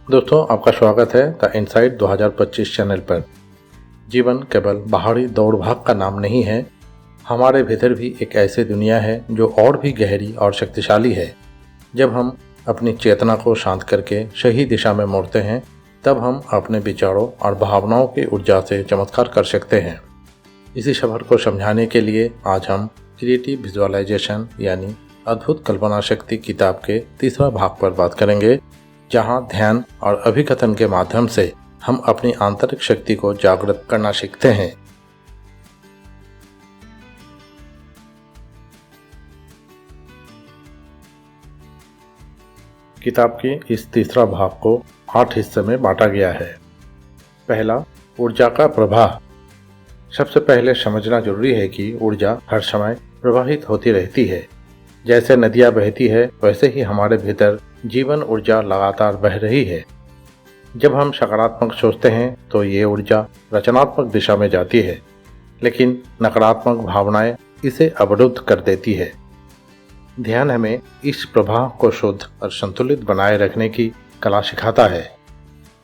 दोस्तों, आपका स्वागत है द इनसाइट 2025 चैनल पर। जीवन केवल बाहरी दौड़ भाग का नाम नहीं है। हमारे भीतर भी एक ऐसी दुनिया है जो और भी गहरी और शक्तिशाली है। जब हम अपनी चेतना को शांत करके सही दिशा में मोड़ते हैं, तब हम अपने विचारों और भावनाओं की ऊर्जा से चमत्कार कर सकते हैं। इसी सफर को समझाने के लिए आज हम क्रिएटिव विजुअलाइजेशन यानी अद्भुत कल्पना शक्ति किताब के तीसरा भाग पर बात करेंगे, जहां ध्यान और अभिकथन के माध्यम से हम अपनी आंतरिक शक्ति को जागृत करना सीखते हैं। किताब के इस तीसरा भाग को 8 हिस्से में बांटा गया है। पहला, ऊर्जा का प्रवाह। सबसे पहले समझना जरूरी है कि ऊर्जा हर समय प्रवाहित होती रहती है। जैसे नदियाँ बहती है, वैसे ही हमारे भीतर जीवन ऊर्जा लगातार बह रही है। जब हम सकारात्मक सोचते हैं तो ये ऊर्जा रचनात्मक दिशा में जाती है, लेकिन नकारात्मक भावनाएं इसे अवरुद्ध कर देती है। ध्यान हमें इस प्रवाह को शुद्ध और संतुलित बनाए रखने की कला सिखाता है।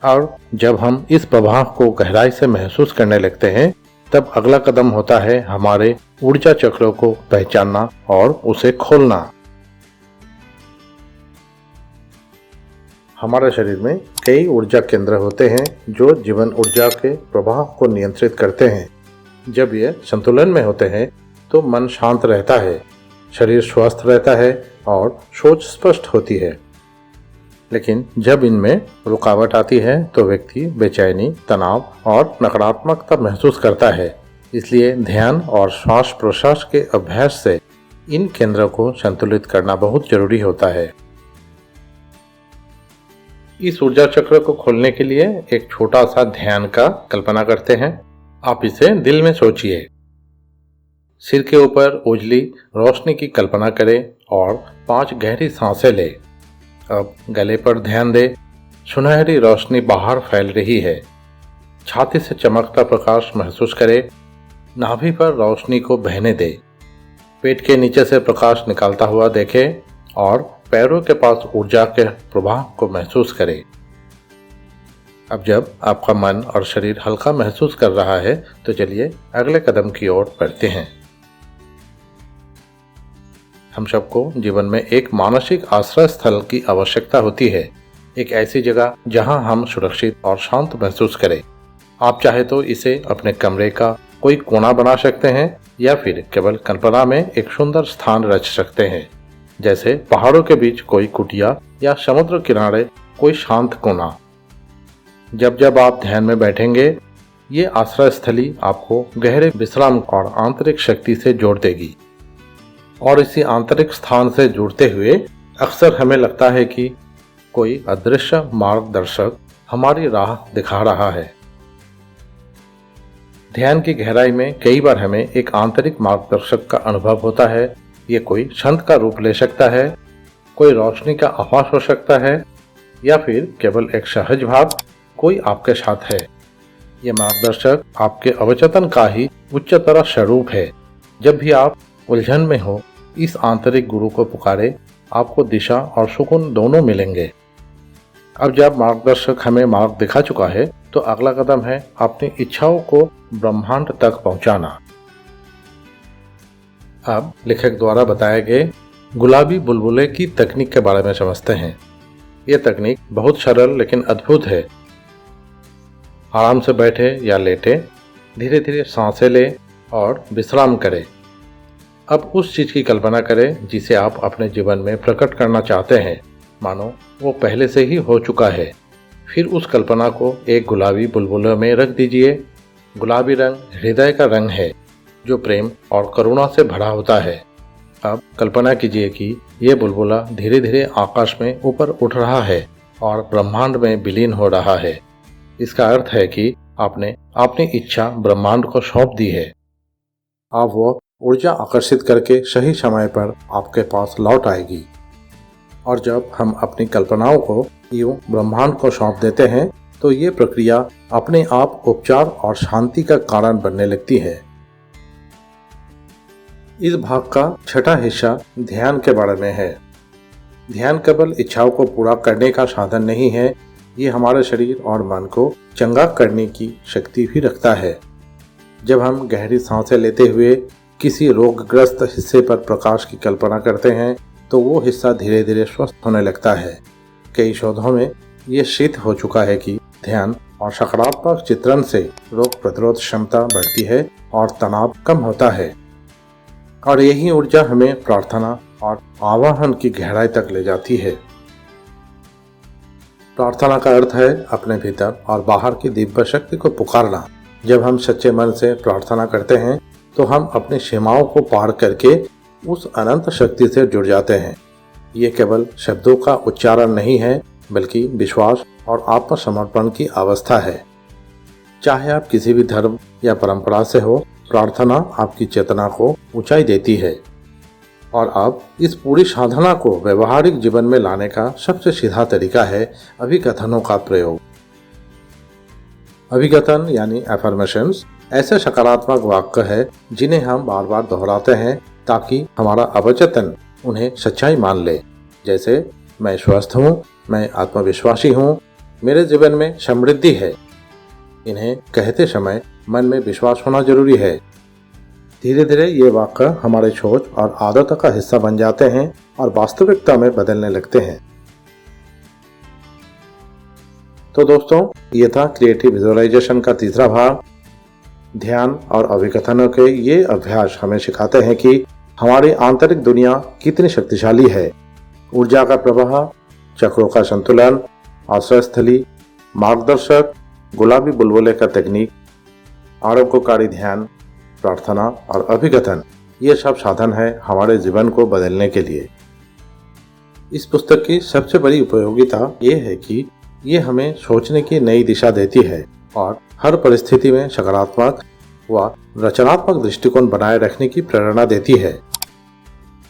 और जब हम इस प्रवाह को गहराई से महसूस करने लगते हैं, तब अगला कदम होता है हमारे ऊर्जा चक्रों को पहचानना और उसे खोलना। हमारे शरीर में कई ऊर्जा केंद्र होते हैं जो जीवन ऊर्जा के प्रवाह को नियंत्रित करते हैं। जब ये संतुलन में होते हैं तो मन शांत रहता है, शरीर स्वस्थ रहता है और सोच स्पष्ट होती है। लेकिन जब इनमें रुकावट आती है तो व्यक्ति बेचैनी, तनाव और नकारात्मकता महसूस करता है। इसलिए ध्यान और श्वास प्रश्वास के अभ्यास से इन केंद्रों को संतुलित करना बहुत जरूरी होता है। इस ऊर्जा चक्र को खोलने के लिए एक छोटा सा ध्यान का कल्पना करते हैं। आप इसे दिल में सोचिए। सिर के ऊपर उजली रोशनी की कल्पना करें और 5 गहरी सांसें लें। अब गले पर ध्यान दें। सुनहरी रोशनी बाहर फैल रही है। छाती से चमकता प्रकाश महसूस करें। नाभि पर रोशनी को बहने दें। पेट के नीचे से प्रकाश निकलता हुआ देखें और पैरों के पास ऊर्जा के प्रवाह को महसूस करें। अब जब आपका मन और शरीर हल्का महसूस कर रहा है, तो चलिए अगले कदम की ओर बढ़ते हैं। हम सबको जीवन में एक मानसिक आश्रय स्थल की आवश्यकता होती है, एक ऐसी जगह जहां हम सुरक्षित और शांत महसूस करें। आप चाहे तो इसे अपने कमरे का कोई कोना बना सकते हैं या फिर केवल कल्पना में एक सुंदर स्थान रच सकते हैं, जैसे पहाड़ों के बीच कोई कुटिया या समुद्र किनारे कोई शांत कोना। जब जब आप ध्यान में बैठेंगे, ये आश्रय स्थली आपको गहरे विश्राम और आंतरिक शक्ति से जोड़ देगी। और इसी आंतरिक स्थान से जुड़ते हुए अक्सर हमें लगता है कि कोई अदृश्य मार्गदर्शक हमारी राह दिखा रहा है। ध्यान की गहराई में कई बार हमें एक आंतरिक मार्गदर्शक का अनुभव होता है। ये कोई संत का रूप ले सकता है, कोई रोशनी का आभास हो सकता है, या फिर केवल एक सहज भाव कोई आपके साथ है। ये मार्गदर्शक आपके अवचेतन का ही उच्चतर स्वरूप है। जब भी आप उलझन में हो, इस आंतरिक गुरु को पुकारे, आपको दिशा और सुकून दोनों मिलेंगे। अब जब मार्गदर्शक हमें मार्ग दिखा चुका है, तो अगला कदम है अपनी इच्छाओं को ब्रह्मांड तक पहुंचाना। अब लेखक द्वारा बताए गए गुलाबी बुलबुले की तकनीक के बारे में समझते हैं। ये तकनीक बहुत सरल लेकिन अद्भुत है। आराम से बैठे या लेटे, धीरे धीरे सांसें लें और विश्राम करें। अब उस चीज की कल्पना करें जिसे आप अपने जीवन में प्रकट करना चाहते हैं, मानो वो पहले से ही हो चुका है। फिर उस कल्पना को एक गुलाबी बुलबुले में रख दीजिए। गुलाबी रंग हृदय का रंग है, जो प्रेम और करुणा से भरा होता है। अब कल्पना कीजिए कि ये बुलबुला धीरे धीरे आकाश में ऊपर उठ रहा है और ब्रह्मांड में विलीन हो रहा है। इसका अर्थ है कि आपने अपनी इच्छा ब्रह्मांड को सौंप दी है। अब वो ऊर्जा आकर्षित करके सही समय पर आपके पास लौट आएगी। और जब हम अपनी कल्पनाओं को यूं ब्रह्मांड को सौंप देते हैं, तो ये प्रक्रिया अपने आप उपचार और शांति का कारण बनने लगती है। इस भाग का छठा हिस्सा ध्यान के बारे में है। ध्यान केवल इच्छाओं को पूरा करने का साधन नहीं है, ये हमारे शरीर और मन को चंगा करने की शक्ति भी रखता है। जब हम गहरी सांसें लेते हुए किसी रोगग्रस्त हिस्से पर प्रकाश की कल्पना करते हैं तो वो हिस्सा धीरे धीरे स्वस्थ होने लगता है। कई शोधों में ये सिद्ध हो चुका है कि ध्यान और सकारात्मक चित्रण से रोग प्रतिरोध क्षमता बढ़ती है और तनाव कम होता है, और यही ऊर्जा हमें प्रार्थना और आवाहन की गहराई तक ले जाती है। प्रार्थना का अर्थ है अपने भीतर और बाहर की दिव्य शक्ति को पुकारना। जब हम सच्चे मन से प्रार्थना करते हैं तो हम अपनी सीमाओं को पार करके उस अनंत शक्ति से जुड़ जाते हैं। ये केवल शब्दों का उच्चारण नहीं है, बल्कि विश्वास और आत्मसमर्पण की अवस्था है। चाहे आप किसी भी धर्म या परंपरा से हो, प्रार्थना आपकी चेतना को ऊंचाई देती है, और अब इस पूरी साधना को व्यवहारिक जीवन में लाने का सबसे सीधा तरीका है अभिकथनों का प्रयोग। अभिकथन यानी एफर्मेशंस ऐसे सकारात्मक वाक्य है जिन्हें हम बार बार दोहराते हैं ताकि हमारा अवचेतन उन्हें सच्चाई मान ले। जैसे, मैं स्वस्थ हूँ, मैं आत्मविश्वासी हूँ, मेरे जीवन में समृद्धि है। इन्हें कहते समय मन में विश्वास होना जरूरी है। धीरे धीरे ये वाक्य हमारे सोच और आदतों का हिस्सा बन जाते हैं और वास्तविकता में बदलने लगते हैं। तो दोस्तों, ये था क्रिएटिव विजुअलाइजेशन का तीसरा भाग। ध्यान और अभिकथनों के ये अभ्यास हमें सिखाते हैं कि हमारी आंतरिक दुनिया कितनी शक्तिशाली है। ऊर्जा का प्रवाह, चक्रों का संतुलन, आश्रयस्थली, मार्गदर्शक, गुलाबी बुलबुले का तकनीक, आरोग्यकारी ध्यान, प्रार्थना और अभिकथन, ये सब साधन है हमारे जीवन को बदलने के लिए। इस पुस्तक की सबसे बड़ी उपयोगिता ये है कि ये हमें सोचने की नई दिशा देती है और हर परिस्थिति में सकारात्मक व रचनात्मक दृष्टिकोण बनाए रखने की प्रेरणा देती है।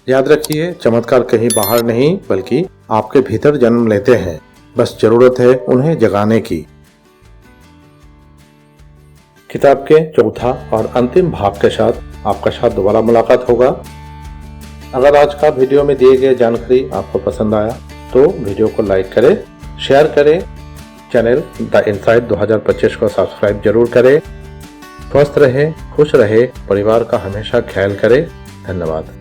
याद रखिए, चमत्कार कहीं बाहर नहीं बल्कि आपके भीतर जन्म लेते हैं, बस जरूरत है उन्हें जगाने की। किताब के चौथा और अंतिम भाग के साथ आपका साथ दोबारा मुलाकात होगा। अगर आज का वीडियो में दिए गए जानकारी आपको पसंद आया तो वीडियो को लाइक करें, शेयर करें, चैनल द इनसाइट 2025 को सब्सक्राइब जरूर करें। स्वस्थ रहे, खुश रहे, परिवार का हमेशा ख्याल करें। धन्यवाद।